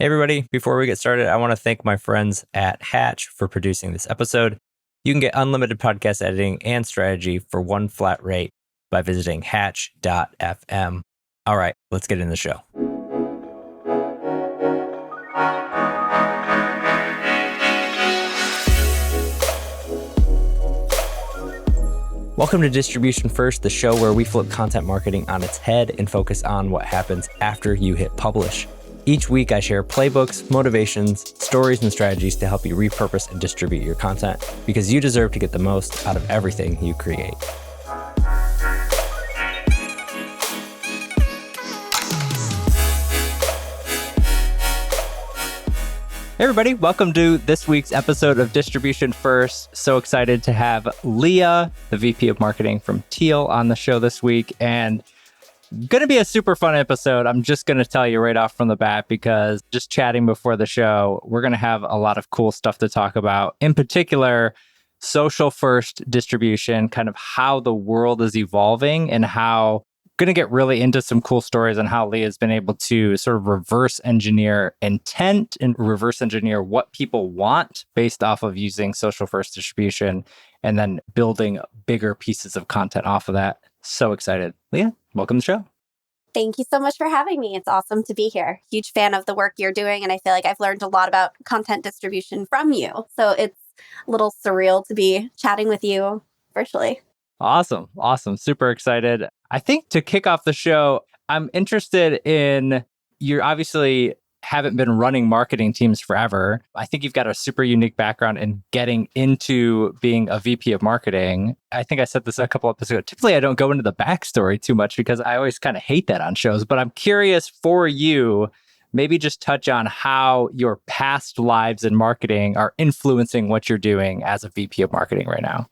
Hey, everybody. Before we get started, I want to thank my friends at Hatch for producing this episode. You can get unlimited podcast editing and strategy for one flat rate by visiting hatch.fm. All right, let's get into the show. Welcome to Distribution First, the show where we flip content marketing on its head and focus on what happens after you hit publish. Each week, I share playbooks, motivations, stories, and strategies to help you repurpose and distribute your content because you deserve to get the most out of everything you create. Hey everybody, welcome to this week's episode of Distribution First. So excited to have Lia, the VP of Marketing from Teal, on the show this week. And going to be a super fun episode. I'm just going to tell you right off from the bat because just chatting before the show, we're going to have a lot of cool stuff to talk about. In particular, social first distribution, kind of how the world is evolving and how going to get really into some cool stories on how Lia has been able to sort of reverse engineer intent and reverse engineer what people want based off of using social first distribution and then building bigger pieces of content off of that. So excited. Lia, welcome to the show. Thank you so much for having me. It's awesome to be here. Huge fan of the work you're doing. And I feel like I've learned a lot about content distribution from you. So it's a little surreal to be chatting with you virtually. Awesome. Super excited. I think to kick off the show, I'm interested in, you obviously haven't been running marketing teams forever. I think you've got a super unique background in getting into being a VP of marketing. I think I said this a couple episodes ago. Typically, I don't go into the backstory too much because I always kind of hate that on shows. But I'm curious for you, maybe just touch on how your past lives in marketing are influencing what you're doing as a VP of marketing right now.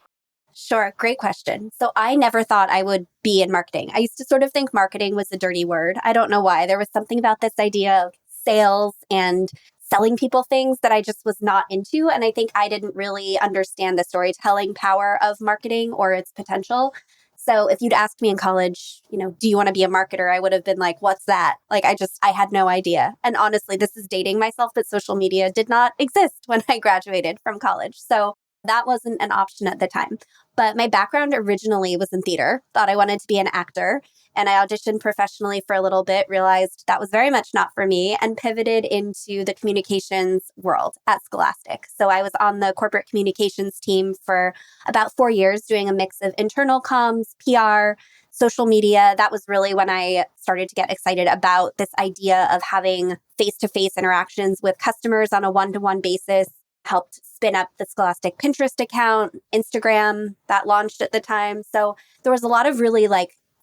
Sure. Great question. So I never thought I would be in marketing. I used to sort of think marketing was a dirty word. I don't know why. There was something about this idea of sales and selling people things that I just was not into. And I think I didn't really understand the storytelling power of marketing or its potential. So if you'd asked me in college, do you want to be a marketer? I would have been like, what's that? I had no idea. And honestly, this is dating myself, but social media did not exist when I graduated from college. So that wasn't an option at the time. But my background originally was in theater, thought I wanted to be an actor. And I auditioned professionally for a little bit, realized that was very much not for me, and pivoted into the communications world at Scholastic. So I was on the corporate communications team for about 4 years, doing a mix of internal comms, PR, social media. That was really when I started to get excited about this idea of having face-to-face interactions with customers on a one-to-one basis. Helped spin up the Scholastic Pinterest account, Instagram that launched at the time. So there was a lot of really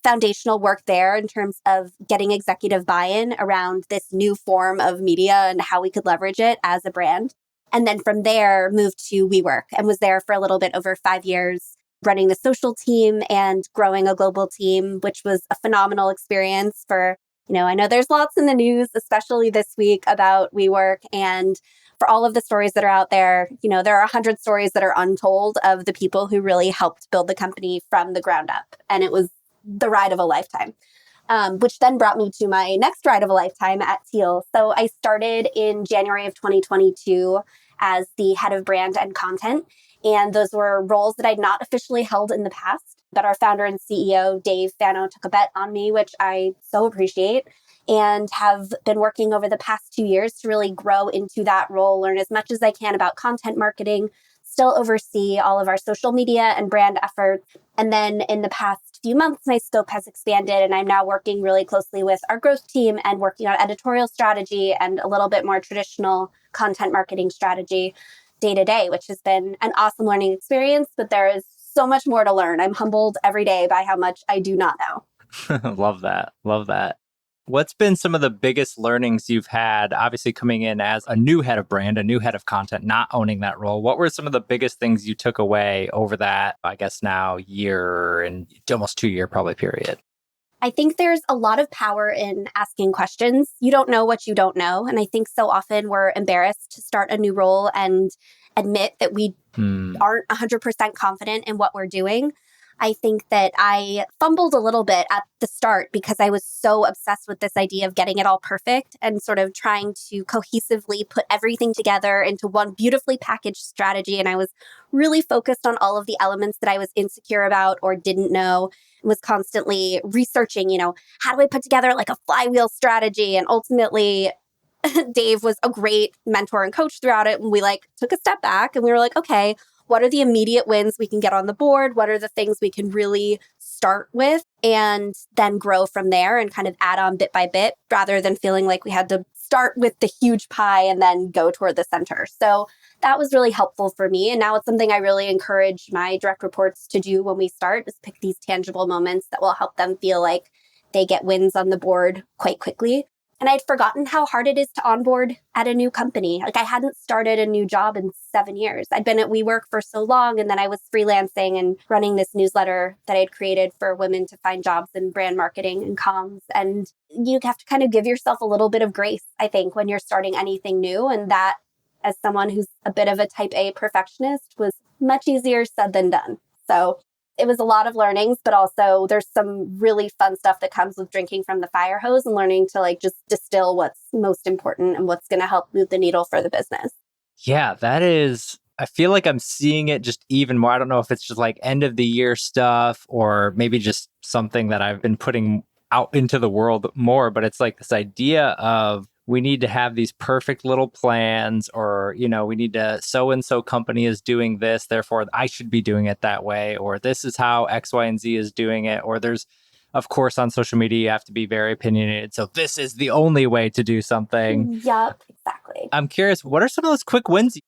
foundational work there in terms of getting executive buy-in around this new form of media and how we could leverage it as a brand. And then from there, moved to WeWork and was there for a little bit over 5 years, running the social team and growing a global team, which was a phenomenal experience for, I know there's lots in the news, especially this week about WeWork, and for all of the stories that are out there, there are 100 stories that are untold of the people who really helped build the company from the ground up. And it was the ride of a lifetime, which then brought me to my next ride of a lifetime at Teal. So I started in January of 2022 as the head of brand and content. And those were roles that I'd not officially held in the past, but our founder and CEO, Dave Fano, took a bet on me, which I so appreciate, and have been working over the past 2 years to really grow into that role, learn as much as I can about content marketing, still oversee all of our social media and brand efforts. And then in the past few months, my scope has expanded, and I'm now working really closely with our growth team and working on editorial strategy and a little bit more traditional content marketing strategy day to day, which has been an awesome learning experience, but there is so much more to learn. I'm humbled every day by how much I do not know. Love that. What's been some of the biggest learnings you've had, obviously coming in as a new head of brand, a new head of content, not owning that role? What were some of the biggest things you took away over that, I guess now, year and almost 2 year probably period? I think there's a lot of power in asking questions. You don't know what you don't know. And I think so often we're embarrassed to start a new role and admit that we aren't 100% confident in what we're doing. I think that I fumbled a little bit at the start because I was so obsessed with this idea of getting it all perfect and sort of trying to cohesively put everything together into one beautifully packaged strategy. And I was really focused on all of the elements that I was insecure about or didn't know, and was constantly researching, how do I put together like a flywheel strategy? And ultimately, Dave was a great mentor and coach throughout it. And we took a step back and we were like, okay, what are the immediate wins we can get on the board? What are the things we can really start with and then grow from there and kind of add on bit by bit rather than feeling like we had to start with the huge pie and then go toward the center. So that was really helpful for me. And now it's something I really encourage my direct reports to do when we start, is pick these tangible moments that will help them feel like they get wins on the board quite quickly. And I'd forgotten how hard it is to onboard at a new company. I hadn't started a new job in 7 years. I'd been at WeWork for so long, and then I was freelancing and running this newsletter that I'd created for women to find jobs in brand marketing and comms. And you have to kind of give yourself a little bit of grace, I think, when you're starting anything new. And that, as someone who's a bit of a type A perfectionist, was much easier said than done. So it was a lot of learnings, but also there's some really fun stuff that comes with drinking from the fire hose and learning to just distill what's most important and what's going to help move the needle for the business. Yeah, that is, I feel like I'm seeing it just even more. I don't know if it's just like end of the year stuff or maybe just something that I've been putting out into the world more, but it's like this idea of we need to have these perfect little plans, or, we need to, so-and-so company is doing this, therefore I should be doing it that way, or this is how X, Y, and Z is doing it. Or there's, of course, on social media, you have to be very opinionated. So this is the only way to do something. Yup, exactly. I'm curious, what are some of those quick wins you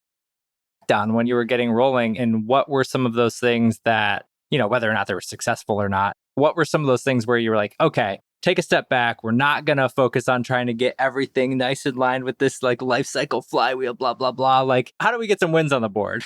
done when you were getting rolling? And what were some of those things that, whether or not they were successful or not, what were some of those things where you were like, okay, take a step back. We're not going to focus on trying to get everything nice in line with this life cycle flywheel, blah, blah, blah. How do we get some wins on the board?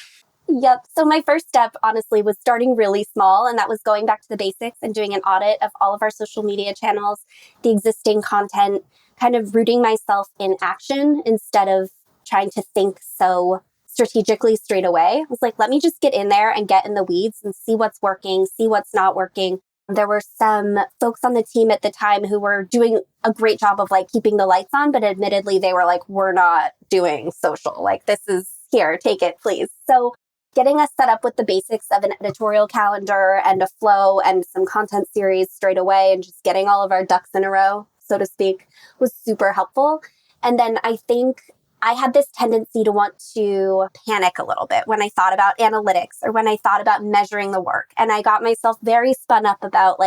Yep. So my first step, honestly, was starting really small. And that was going back to the basics and doing an audit of all of our social media channels, the existing content, kind of rooting myself in action instead of trying to think so strategically straight away. I was like, let me just get in there and get in the weeds and see what's working, see what's not working. There were some folks on the team at the time who were doing a great job of keeping the lights on, but admittedly they were like, we're not doing social. This is here, take it, please. So getting us set up with the basics of an editorial calendar and a flow and some content series straight away and just getting all of our ducks in a row, so to speak, was super helpful. And then I think I had this tendency to want to panic a little bit when I thought about analytics or when I thought about measuring the work. And I got myself very spun up about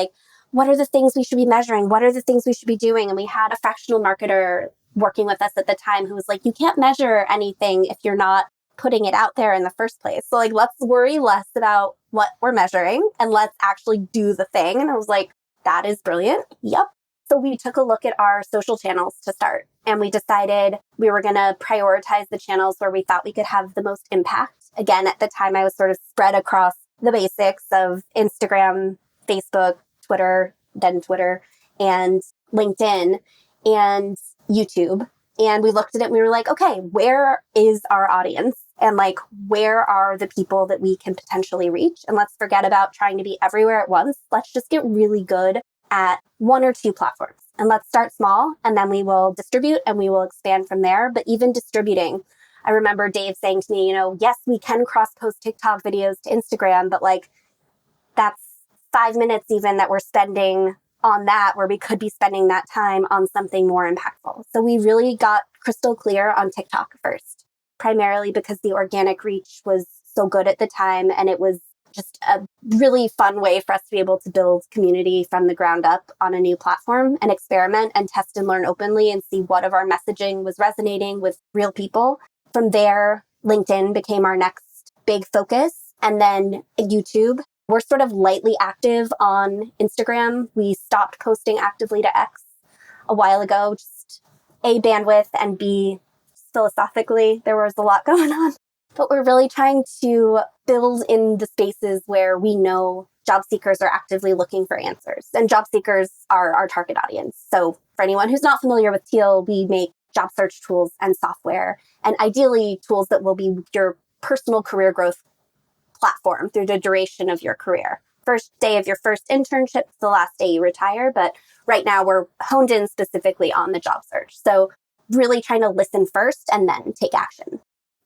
what are the things we should be measuring? What are the things we should be doing? And we had a fractional marketer working with us at the time who was like, you can't measure anything if you're not putting it out there in the first place. So let's worry less about what we're measuring and let's actually do the thing. And I was like, that is brilliant. Yep. So we took a look at our social channels to start, and we decided we were going to prioritize the channels where we thought we could have the most impact. Again, at the time, I was sort of spread across the basics of Instagram, Facebook, Twitter, and LinkedIn, and YouTube. And we looked at it and we were like, okay, where is our audience? And where are the people that we can potentially reach? And let's forget about trying to be everywhere at once. Let's just get really good at one or two platforms. And let's start small, and then we will distribute and we will expand from there. But even distributing, I remember Dave saying to me, yes, we can cross-post TikTok videos to Instagram, but that's 5 minutes even that we're spending on that, where we could be spending that time on something more impactful. So we really got crystal clear on TikTok first, primarily because the organic reach was so good at the time, and it was just a really fun way for us to be able to build community from the ground up on a new platform and experiment and test and learn openly and see what of our messaging was resonating with real people. From there, LinkedIn became our next big focus. And then YouTube. We're sort of lightly active on Instagram. We stopped posting actively to X a while ago, just A, bandwidth, and B, philosophically, there was a lot going on. But we're really trying to build in the spaces where we know job seekers are actively looking for answers. And job seekers are our target audience. So for anyone who's not familiar with Teal, we make job search tools and software, and ideally tools that will be your personal career growth platform through the duration of your career. first day of your first internship to the last day you retire. But right now we're honed in specifically on the job search. So really trying to listen first and then take action.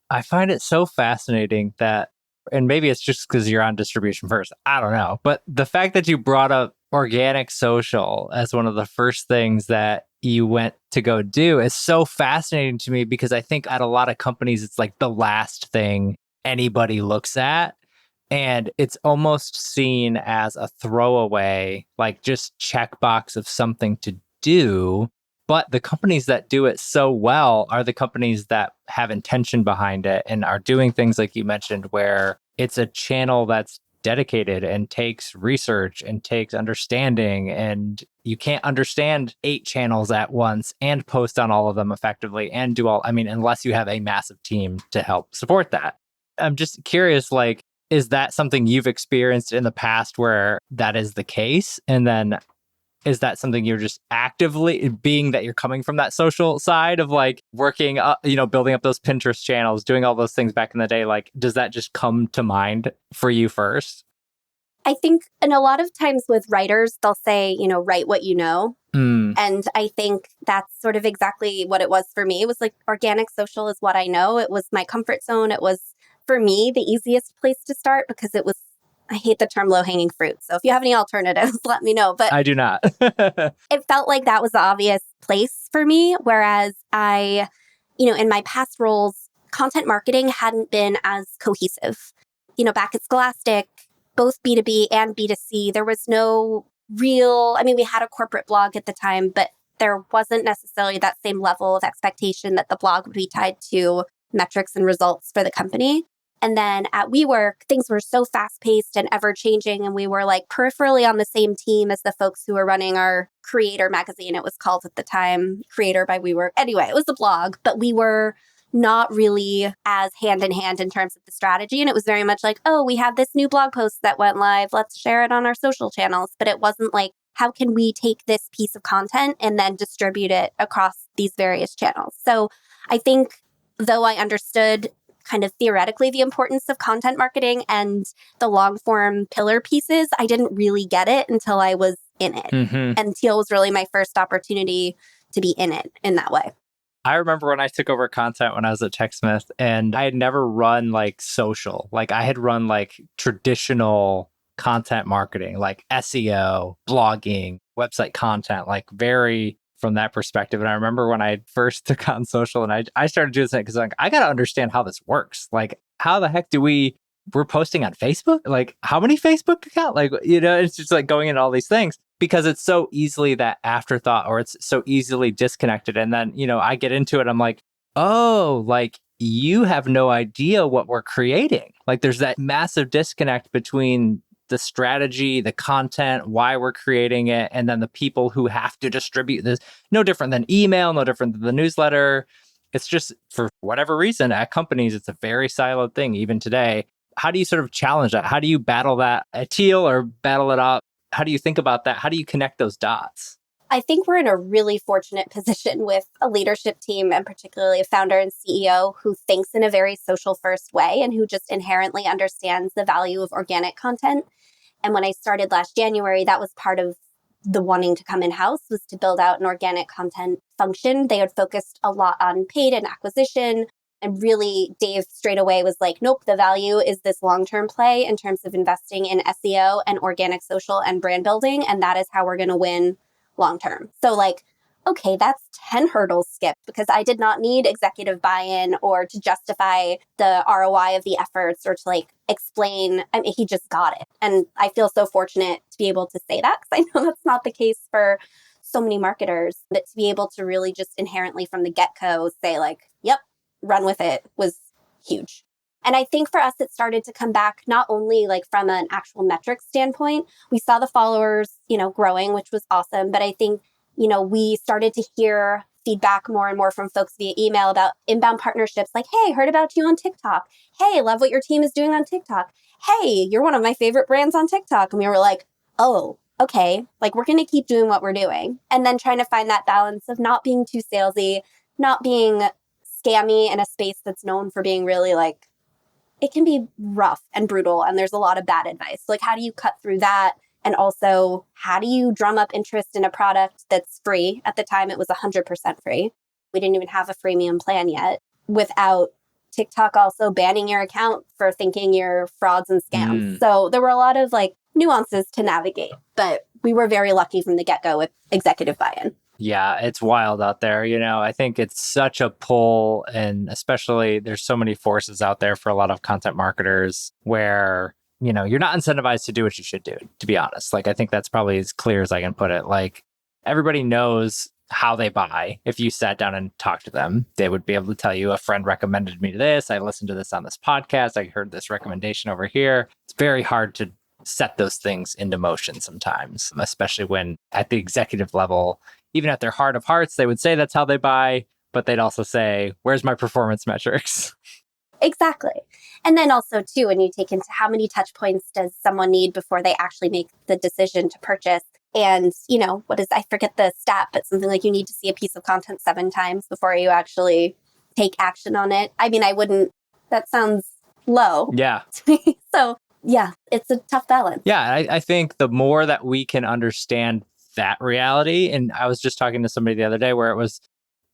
I find it so fascinating that, and maybe it's just because you're on distribution first, I don't know. But the fact that you brought up organic social as one of the first things that you went to go do is so fascinating to me, because I think at a lot of companies, it's like the last thing anybody looks at. And it's almost seen as a throwaway, like just checkbox of something to do. But the companies that do it so well are the companies that have intention behind it and are doing things like you mentioned, where it's a channel that's dedicated and takes research and takes understanding. And you can't understand 8 channels at once and post on all of them effectively and do all, I mean, unless you have a massive team to help support that. I'm just curious, like, is that something you've experienced in the past where that is the case? And then is that something you're just actively, being that you're coming from that social side of like working, building up those Pinterest channels, doing all those things back in the day? Like, does that just come to mind for you first? I think, and a lot of times with writers, they'll say, write what you know. And I think that's sort of exactly what it was for me. It was like organic social is what I know. It was my comfort zone. It was, for me, the easiest place to start because it was, I hate the term low-hanging fruit. So if you have any alternatives, let me know. But I do not. it felt like that was the obvious place for me. Whereas in my past roles, content marketing hadn't been as cohesive. Back at Scholastic, both B2B and B2C, there was no real, we had a corporate blog at the time, but there wasn't necessarily that same level of expectation that the blog would be tied to metrics and results for the company. And then at WeWork, things were so fast-paced and ever-changing, and we were like peripherally on the same team as the folks who were running our Creator magazine. It was called at the time Creator by WeWork. Anyway, it was a blog, but we were not really as hand in hand in terms of the strategy. And it was very much like, oh, we have this new blog post that went live. Let's share it on our social channels. But it wasn't like, how can we take this piece of content and then distribute it across these various channels? So I think, though I understood kind of theoretically the importance of content marketing and the long form pillar pieces, I didn't really get it until I was in it. And Teal was really my first opportunity to be in it in that way. I remember when I took over content when I was at TechSmith, and I had never run like social. Like I had run like traditional content marketing, like SEO, blogging, website content, like very from that perspective. And I remember when I first took on social and I started doing this because like, I got to understand how this works. Like, how the heck we're posting on Facebook? Like, how many Facebook accounts? Like, it's just like going into all these things because it's so easily that afterthought, or it's so easily disconnected. And then, I get into it. I'm like, oh, like you have no idea what we're creating. Like there's that massive disconnect between the strategy, the content, why we're creating it, and then the people who have to distribute this. No different than email, no different than the newsletter. It's just, for whatever reason, at companies, it's a very siloed thing, even today. How do you sort of challenge that? How do you battle that at Teal or battle it up? How do you think about that? How do you connect those dots? I think we're in a really fortunate position with a leadership team, and particularly a founder and CEO who thinks in a very social first way and who just inherently understands the value of organic content. And when I started last January, that was part of the wanting to come in-house, was to build out an organic content function. They had focused a lot on paid and acquisition. And really, Dave straight away was like, nope, the value is this long-term play in terms of investing in SEO and organic social and brand building. And that is how we're going to win long-term. So like, okay, that's 10 hurdles skipped because I did not need executive buy-in or to justify the ROI of the efforts or to like explain. I mean, he just got it. And I feel so fortunate to be able to say that because I know that's not the case for so many marketers, but to be able to really just inherently from the get-go say like, yep, run with it was huge. And I think for us, it started to come back not only like from an actual metrics standpoint. We saw the followers, growing, which was awesome. But I think, we started to hear feedback more and more from folks via email about inbound partnerships like, hey, heard about you on TikTok. Hey, love what your team is doing on TikTok. Hey, you're one of my favorite brands on TikTok. And we were like, oh, okay, like we're going to keep doing what we're doing. And then trying to find that balance of not being too salesy, not being scammy in a space that's known for being really like it can be rough and brutal, and there's a lot of bad advice. Like, how do you cut through that? And also, how do you drum up interest in a product that's free? At the time, it was 100% free. We didn't even have a freemium plan yet, without TikTok also banning your account for thinking you're frauds and scams. So there were a lot of like nuances to navigate, but we were very lucky from the get-go with executive buy-in. Yeah, it's wild out there. I think it's such a pull, and especially there's so many forces out there for a lot of content marketers where, you're not incentivized to do what you should do, to be honest. Like, I think that's probably as clear as I can put it. Like, everybody knows how they buy. If you sat down and talked to them, they would be able to tell you, a friend recommended me to this. I listened to this on this podcast. I heard this recommendation over here. It's very hard to set those things into motion sometimes, especially when at the executive level, even at their heart of hearts, they would say that's how they buy, but they'd also say, where's my performance metrics? Exactly. And then also, too, when you take into how many touch points does someone need before they actually make the decision to purchase? And, I forget the stat, but something like you need to see a piece of content 7 times before you actually take action on it. I mean, that sounds low. Yeah. So, yeah, it's a tough balance. Yeah, I think the more that we can understand that reality, and I was just talking to somebody the other day where it was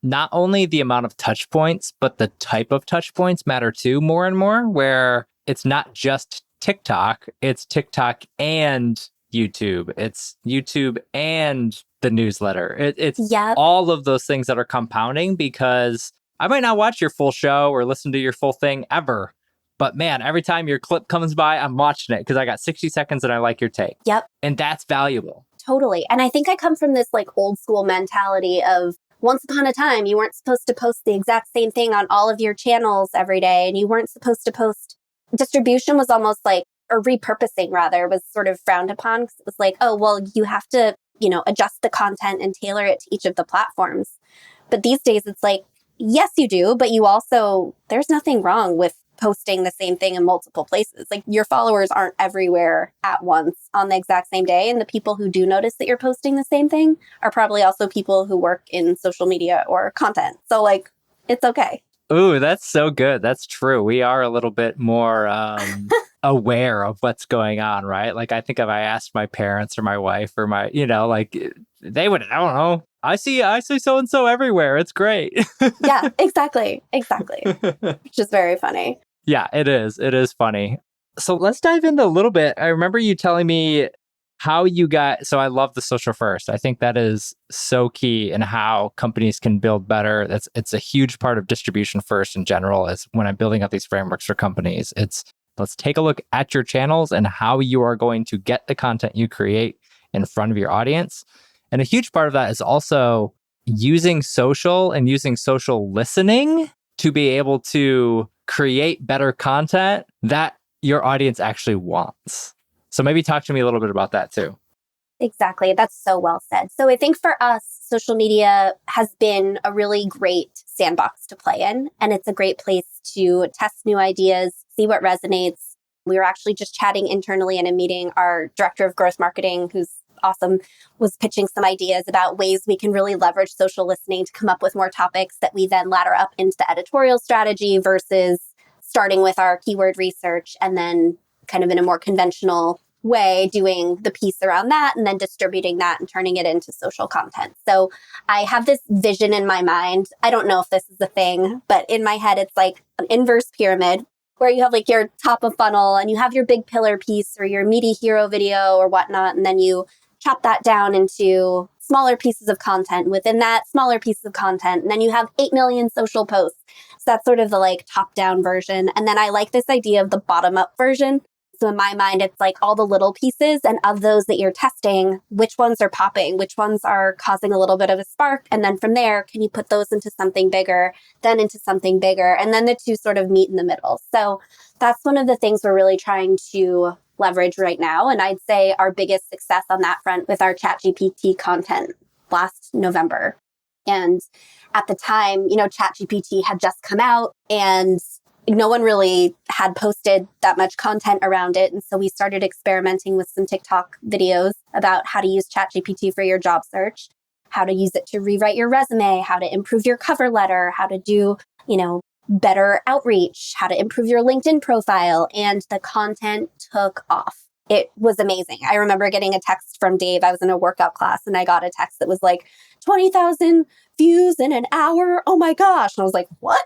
not only the amount of touch points, but the type of touch points matter too more and more, where it's not just TikTok, it's TikTok and YouTube. It's YouTube and the newsletter. It's all of those things that are compounding, because I might not watch your full show or listen to your full thing ever. But man, every time your clip comes by, I'm watching it because I got 60 seconds and I like your take. Yep. And that's valuable. Totally. And I think I come from this like old school mentality of, once upon a time, you weren't supposed to post the exact same thing on all of your channels every day. And you weren't supposed to post. Distribution was almost like, or repurposing rather, was sort of frowned upon. Because it was like, oh, well, you have to, adjust the content and tailor it to each of the platforms. But these days it's like, yes, you do. But you also, there's nothing wrong with posting the same thing in multiple places. Like, your followers aren't everywhere at once on the exact same day. And the people who do notice that you're posting the same thing are probably also people who work in social media or content. So like, it's okay. Ooh, that's so good. That's true. We are a little bit more aware of what's going on, right? Like, I think if I asked my parents or my wife or my, they would, I don't know. I see so-and-so everywhere. It's great. Yeah, exactly. Which is very funny. Yeah, it is. It is funny. So let's dive into a little bit. I remember you telling me how you got, so I love the social first. I think that is so key in how companies can build better. It's a huge part of distribution first in general, is when I'm building up these frameworks for companies. Let's take a look at your channels and how you are going to get the content you create in front of your audience. And a huge part of that is also using social and using social listening to be able to create better content that your audience actually wants. So maybe talk to me a little bit about that too. Exactly. That's so well said. So I think for us, social media has been a really great sandbox to play in. And it's a great place to test new ideas, see what resonates. We were actually just chatting internally in a meeting. Our director of growth marketing, who's awesome, was pitching some ideas about ways we can really leverage social listening to come up with more topics that we then ladder up into the editorial strategy versus starting with our keyword research and then kind of in a more conventional way doing the piece around that and then distributing that and turning it into social content. So I have this vision in my mind. I don't know if this is a thing, but in my head, it's like an inverse pyramid where you have like your top of funnel and you have your big pillar piece or your meaty hero video or whatnot. And then you chop that down into smaller pieces of content within that smaller piece of content. And then you have 8 million social posts. So that's sort of the like top down version. And then I like this idea of the bottom up version. So in my mind, it's like all the little pieces, and of those that you're testing, which ones are popping, which ones are causing a little bit of a spark. And then from there, can you put those into something bigger, then into something bigger, and then the two sort of meet in the middle. So that's one of the things we're really trying to leverage right now. And I'd say our biggest success on that front with our Chat GPT content last November. And at the time, Chat GPT had just come out and no one really had posted that much content around it. And so we started experimenting with some TikTok videos about how to use ChatGPT for your job search, how to use it to rewrite your resume, how to improve your cover letter, how to do, better outreach, how to improve your LinkedIn profile, and the content took off. It was amazing. I remember getting a text from Dave. I was in a workout class and I got a text that was like 20,000 views in an hour. Oh my gosh. And I was like, what?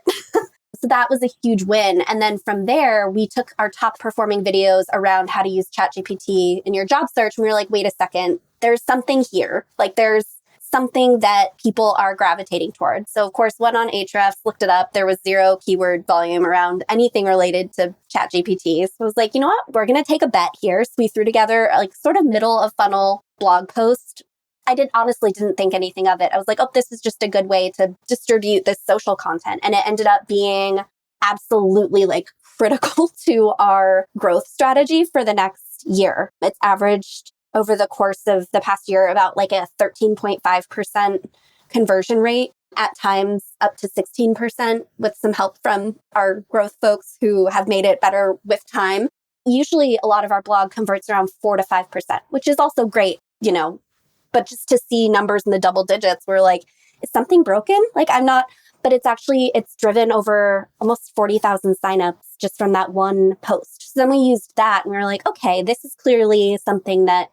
So that was a huge win. And then from there, we took our top performing videos around how to use Chat GPT in your job search. And we were like, wait a second, there's something here. Like there's something that people are gravitating towards. So of course, went on Ahrefs, looked it up. There was 0 keyword volume around anything related to Chat GPT. So I was like, you know what? We're going to take a bet here. So we threw together like sort of middle of funnel blog post. I honestly didn't think anything of it. I was like, oh, this is just a good way to distribute this social content. And it ended up being absolutely like critical to our growth strategy for the next year. It's averaged over the course of the past year about like a 13.5% conversion rate, at times up to 16% with some help from our growth folks who have made it better with time. Usually a lot of our blog converts around 4 to 5%, which is also great, you know, but just to see numbers in the double digits, we're like, is something broken? Like but it's driven over almost 40,000 signups just from that one post. So then we used that and we were like, okay, this is clearly something that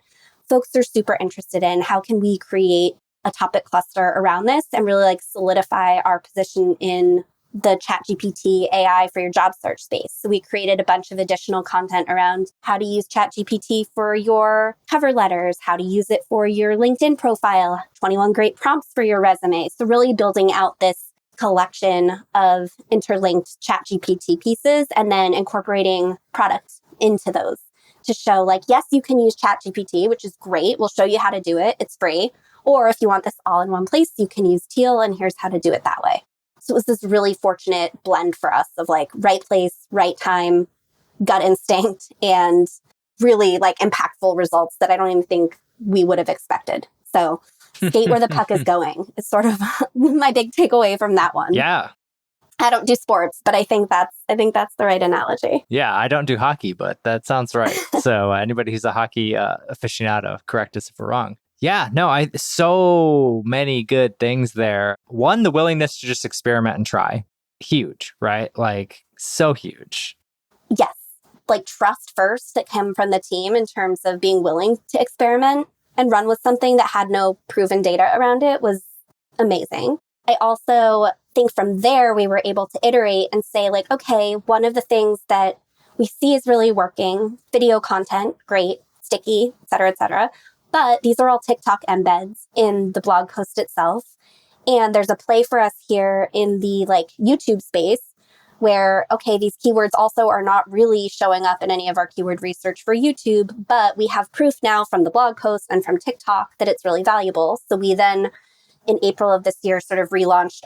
folks are super interested in. How can we create a topic cluster around this and really like solidify our position in the Chat GPT AI for your job search space? So we created a bunch of additional content around how to use Chat GPT for your cover letters, how to use it for your LinkedIn profile, 21 great prompts for your resume. So really building out this collection of interlinked Chat GPT pieces and then incorporating products into those to show like, yes, you can use Chat GPT, which is great. We'll show you how to do it. It's free. Or if you want this all in one place, you can use Teal and here's how to do it that way. So it was this really fortunate blend for us of like right place, right time, gut instinct, and really like impactful results that I don't even think we would have expected. So skate where the puck is going is sort of my big takeaway from that one. Yeah. I don't do sports, but I think that's the right analogy. Yeah, I don't do hockey, but that sounds right. So anybody who's a hockey aficionado, correct us if we're wrong. Yeah, no, so many good things there. One, the willingness to just experiment and try. Huge, right? Like so huge. Yes. Like trust first that came from the team in terms of being willing to experiment and run with something that had no proven data around it was amazing. I also think from there, we were able to iterate and say like, okay, one of the things that we see is really working, video content, great, sticky, et cetera, et cetera. But these are all TikTok embeds in the blog post itself. And there's a play for us here in the like YouTube space where, okay, these keywords also are not really showing up in any of our keyword research for YouTube, but we have proof now from the blog post and from TikTok that it's really valuable. So we then, in April of this year, sort of relaunched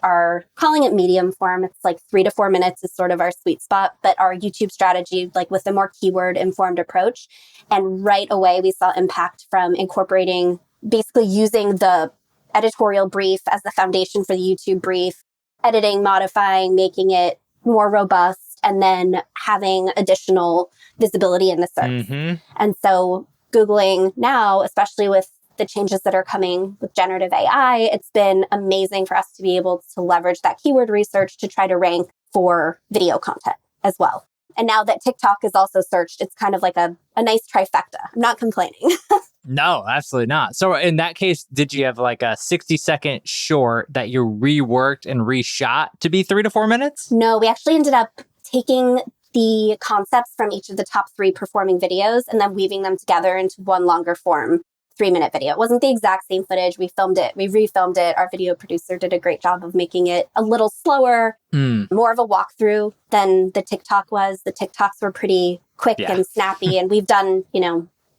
calling it medium form. It's like 3 to 4 minutes is sort of our sweet spot, but our YouTube strategy, like with a more keyword informed approach. And right away, we saw impact from incorporating, basically using the editorial brief as the foundation for the YouTube brief, editing, modifying, making it more robust, and then having additional visibility in the search. Mm-hmm. And so Googling now, especially with the changes that are coming with generative AI, it's been amazing for us to be able to leverage that keyword research to try to rank for video content as well. And now that TikTok is also searched, it's kind of like a nice trifecta. I'm not complaining. No, absolutely not. So in that case, did you have like a 60-second short that you reworked and reshot to be 3 to 4 minutes? No, we actually ended up taking the concepts from each of the top 3 performing videos and then weaving them together into one longer form 3-minute video. It wasn't the exact same footage. We filmed it. We refilmed it. Our video producer did a great job of making it a little slower, more of a walkthrough than the TikTok was. The TikToks were pretty quick and snappy. And we've done,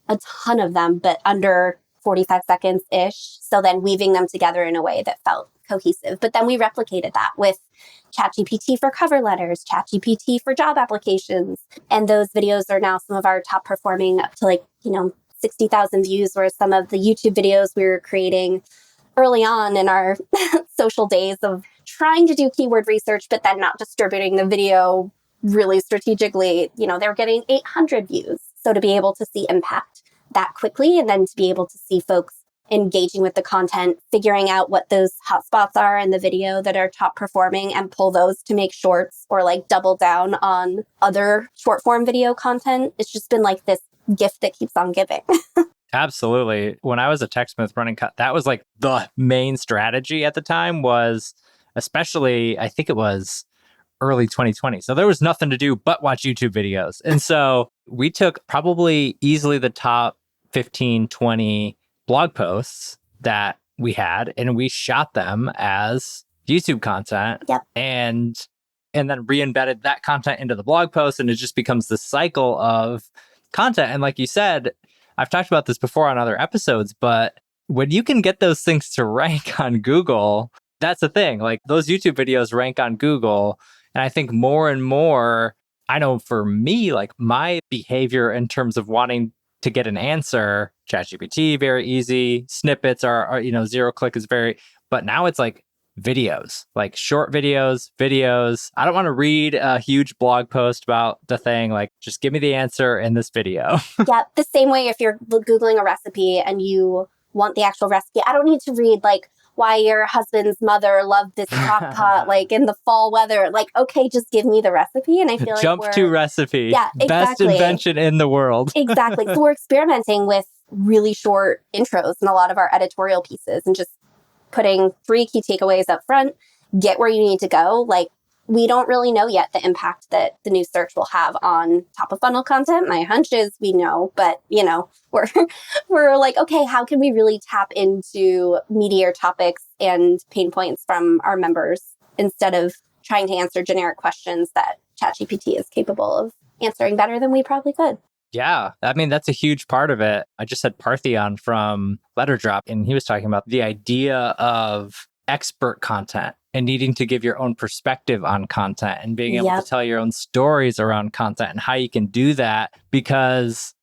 a ton of them, but under 45 seconds-ish. So then weaving them together in a way that felt cohesive. But then we replicated that with ChatGPT for cover letters, ChatGPT for job applications. And those videos are now some of our top performing, up to 60,000 views, whereas some of the YouTube videos we were creating early on in our social days of trying to do keyword research, but then not distributing the video really strategically, they're getting 800 views. So to be able to see impact that quickly and then to be able to see folks engaging with the content, figuring out what those hotspots are in the video that are top performing and pull those to make shorts or like double down on other short form video content. It's just been like this gift that keeps on giving. Absolutely. When I was a TechSmith running that was like the main strategy at the time, was especially, I think it was early 2020. So there was nothing to do but watch YouTube videos. And so we took probably easily the top 15, 20 blog posts that we had, and we shot them as YouTube content. Yep. And then re-embedded that content into the blog post, and it just becomes this cycle of content. And like you said, I've talked about this before on other episodes, but when you can get those things to rank on Google, that's the thing. Like those YouTube videos rank on Google. And I think more and more, I know for me, like my behavior in terms of wanting to get an answer, Chat GPT, very easy. Snippets are, zero click is but now it's like videos, like short videos. I don't want to read a huge blog post about the thing. Like, just give me the answer in this video. Yeah, the same way if you're Googling a recipe and you want the actual recipe, I don't need to read like why your husband's mother loved this crock pot like in the fall weather. Like, okay, just give me the recipe. And I feel like Jump to recipe. Yeah, exactly. Best invention in the world. Exactly. So we're experimenting with really short intros in a lot of our editorial pieces and just putting 3 key takeaways up front, get where you need to go. Like, we don't really know yet the impact that the new search will have on top of funnel content. My hunch is we know, but we're like, okay, how can we really tap into meatier topics and pain points from our members instead of trying to answer generic questions that ChatGPT is capable of answering better than we probably could. Yeah, I mean, that's a huge part of it. I just had Parthion from Letter Drop, and he was talking about the idea of expert content and needing to give your own perspective on content and being able to tell your own stories around content and how you can do that, because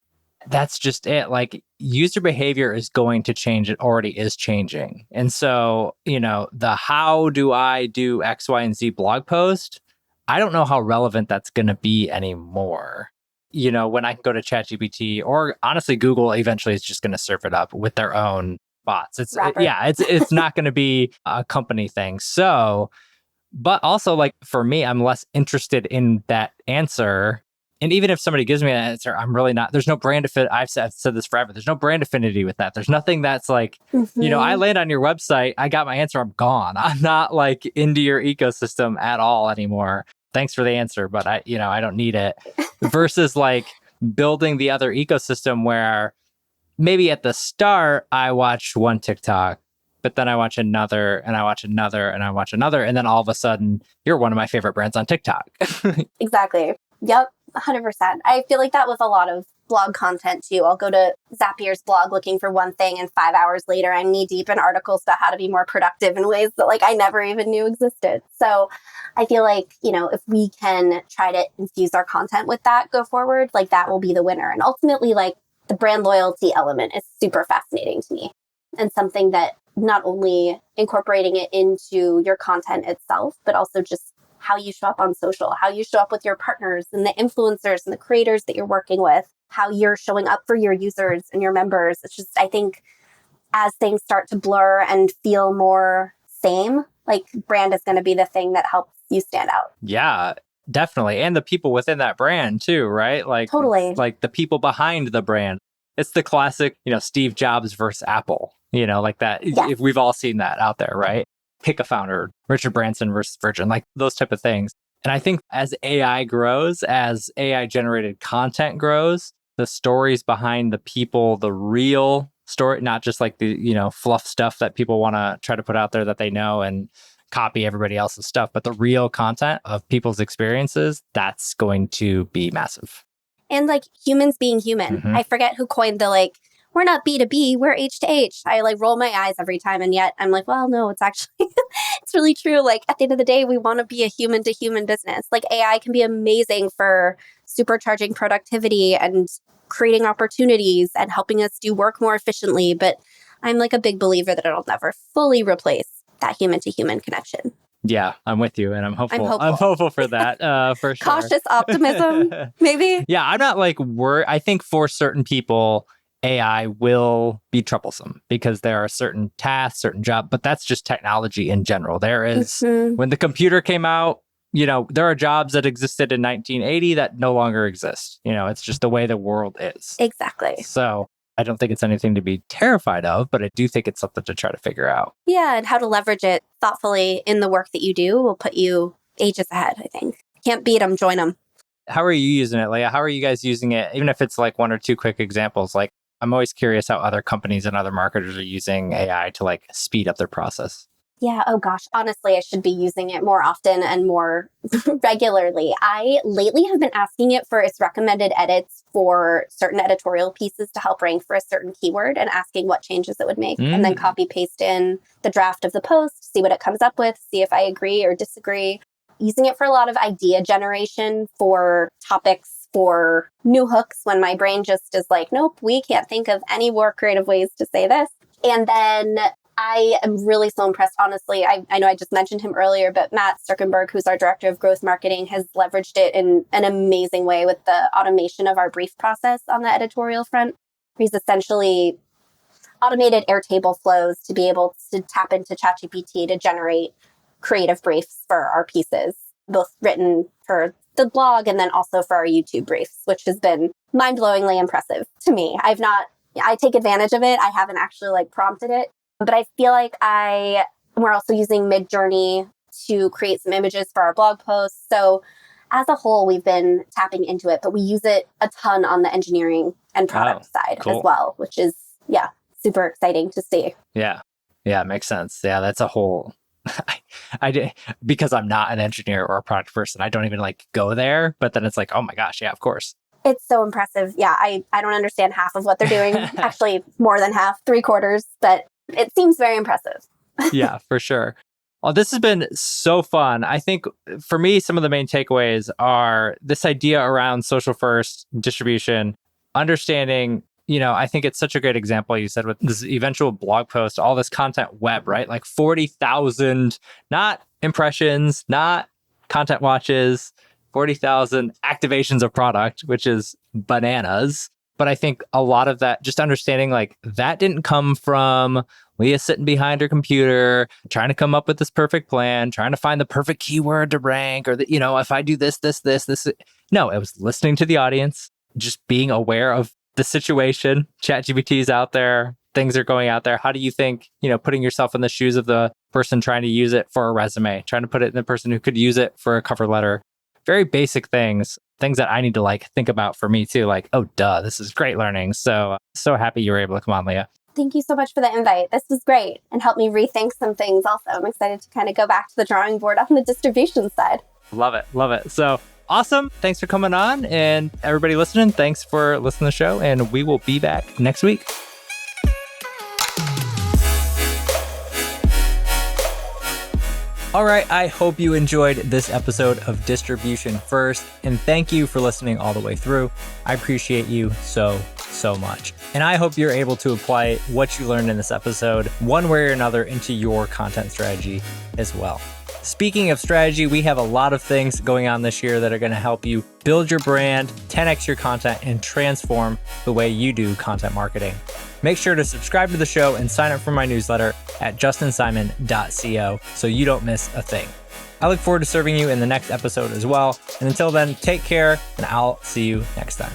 that's just it. Like, user behavior is going to change. It already is changing. And so, the how do I do X, Y, and Z blog post, I don't know how relevant that's going to be anymore. When I can go to ChatGPT, or honestly, Google eventually is just going to serve it up with their own bots. It's not going to be a company thing. So, but also, like, for me, I'm less interested in that answer. And even if somebody gives me an answer, I'm really not, there's no brand affinity. I've said this forever. There's no brand affinity with that. There's nothing that's like, I land on your website, I got my answer, I'm gone. I'm not like into your ecosystem at all anymore. Thanks for the answer, but I don't need it. Versus like building the other ecosystem where maybe at the start I watch one TikTok, but then I watch another and I watch another and I watch another. And then all of a sudden you're one of my favorite brands on TikTok. Exactly. Yep. 100%. I feel like that with a lot of blog content too. I'll go to Zapier's blog looking for one thing, and 5 hours later I'm knee deep in articles about how to be more productive in ways that like I never even knew existed. So I feel like, if we can try to infuse our content with that go forward, like that will be the winner. And ultimately, like, the brand loyalty element is super fascinating to me, and something that not only incorporating it into your content itself, but also just how you show up on social, how you show up with your partners and the influencers and the creators that you're working with, how you're showing up for your users and your members. It's just, I think as things start to blur and feel more same, like, brand is going to be the thing that helps you stand out. Yeah, definitely. And the people within that brand too, right? Like, totally. Like the people behind the brand. It's the classic, Steve Jobs versus Apple, like that. Yeah. We've all seen that out there, right? Pick a founder, Richard Branson versus Virgin, like those type of things. And I think as AI grows, as AI generated content grows, the stories behind the people, the real story, not just like the, fluff stuff that people want to try to put out there that they know and copy everybody else's stuff, but the real content of people's experiences, that's going to be massive. And like humans being human. I forget who coined the like, we're not B2B, we're H to H. I like roll my eyes every time. And yet I'm like, well, no, it's actually, it's really true. Like, at the end of the day, we want to be a human to human business. Like, AI can be amazing for supercharging productivity and creating opportunities and helping us do work more efficiently. But I'm like a big believer that it'll never fully replace that human to human connection. Yeah, I'm with you, and I'm hopeful. I'm hopeful for that, for sure. Cautious optimism, maybe? Yeah, I'm not like worried. I think for certain people, AI will be troublesome because there are certain tasks, certain jobs, but that's just technology in general. There is, when the computer came out, there are jobs that existed in 1980 that no longer exist. It's just the way the world is. Exactly. So I don't think it's anything to be terrified of, but I do think it's something to try to figure out. Yeah, and how to leverage it thoughtfully in the work that you do will put you ages ahead, I think. Can't beat them, join them. How are you using it, Leah? How are you guys using it? Even if it's like one or two quick examples, like I'm always curious how other companies and other marketers are using AI to like speed up their process. Yeah. Oh gosh. Honestly, I should be using it more often and more regularly. I lately have been asking it for its recommended edits for certain editorial pieces to help rank for a certain keyword and asking what changes it would make and then copy paste in the draft of the post, see what it comes up with, see if I agree or disagree. Using it for a lot of idea generation for topics, for new hooks when my brain just is like, nope, we can't think of any more creative ways to say this. And then I am really so impressed, honestly. I know I just mentioned him earlier, but Matt Sturkenberg, who's our director of growth marketing, has leveraged it in an amazing way with the automation of our brief process on the editorial front. He's essentially automated Airtable flows to be able to tap into Chat GPT to generate creative briefs for our pieces, both written for the blog and then also for our YouTube briefs, which has been mind-blowingly impressive to me. I take advantage of it. I haven't actually prompted it, but I feel like we're also using Midjourney to create some images for our blog posts. So as a whole, we've been tapping into it, but we use it a ton on the engineering and product side as well, which is, super exciting to see. Yeah. Yeah, it makes sense. Yeah, that's a whole... because I'm not an engineer or a product person, I don't even go there. But then it's like, oh my gosh, yeah, of course. It's so impressive. Yeah, I don't understand half of what they're doing. Actually, more than half, 3/4, but it seems very impressive. Yeah, for sure. Well, this has been so fun. I think for me, some of the main takeaways are this idea around social first distribution, understanding, I think it's such a great example you said with this eventual blog post, all this content web, right? 40,000, not impressions, not content watches, 40,000 activations of product, which is bananas. But I think a lot of that, just understanding that didn't come from Leah sitting behind her computer, trying to come up with this perfect plan, trying to find the perfect keyword to rank, or if I do this. No, it was listening to the audience, just being aware of the situation. Chat GPT is out there. Things are going out there. How do you think, putting yourself in the shoes of the person trying to use it for a resume, trying to put it in the person who could use it for a cover letter, very basic things that I need to think about for me too. Oh, duh, this is great learning. So happy you were able to come on, Leah. Thank you so much for the invite. This was great and helped me rethink some things also. I'm excited to kind of go back to the drawing board on the distribution side. Love it. Love it. So awesome. Thanks for coming on. And everybody listening, thanks for listening to the show. And we will be back next week. All right, I hope you enjoyed this episode of Distribution First, and thank you for listening all the way through. I appreciate you so much. And I hope you're able to apply what you learned in this episode one way or another into your content strategy as well. Speaking of strategy, we have a lot of things going on this year that are going to help you build your brand, 10x your content, and transform the way you do content marketing. Make sure to subscribe to the show and sign up for my newsletter at justinsimon.co so you don't miss a thing. I look forward to serving you in the next episode as well. And until then, take care, and I'll see you next time.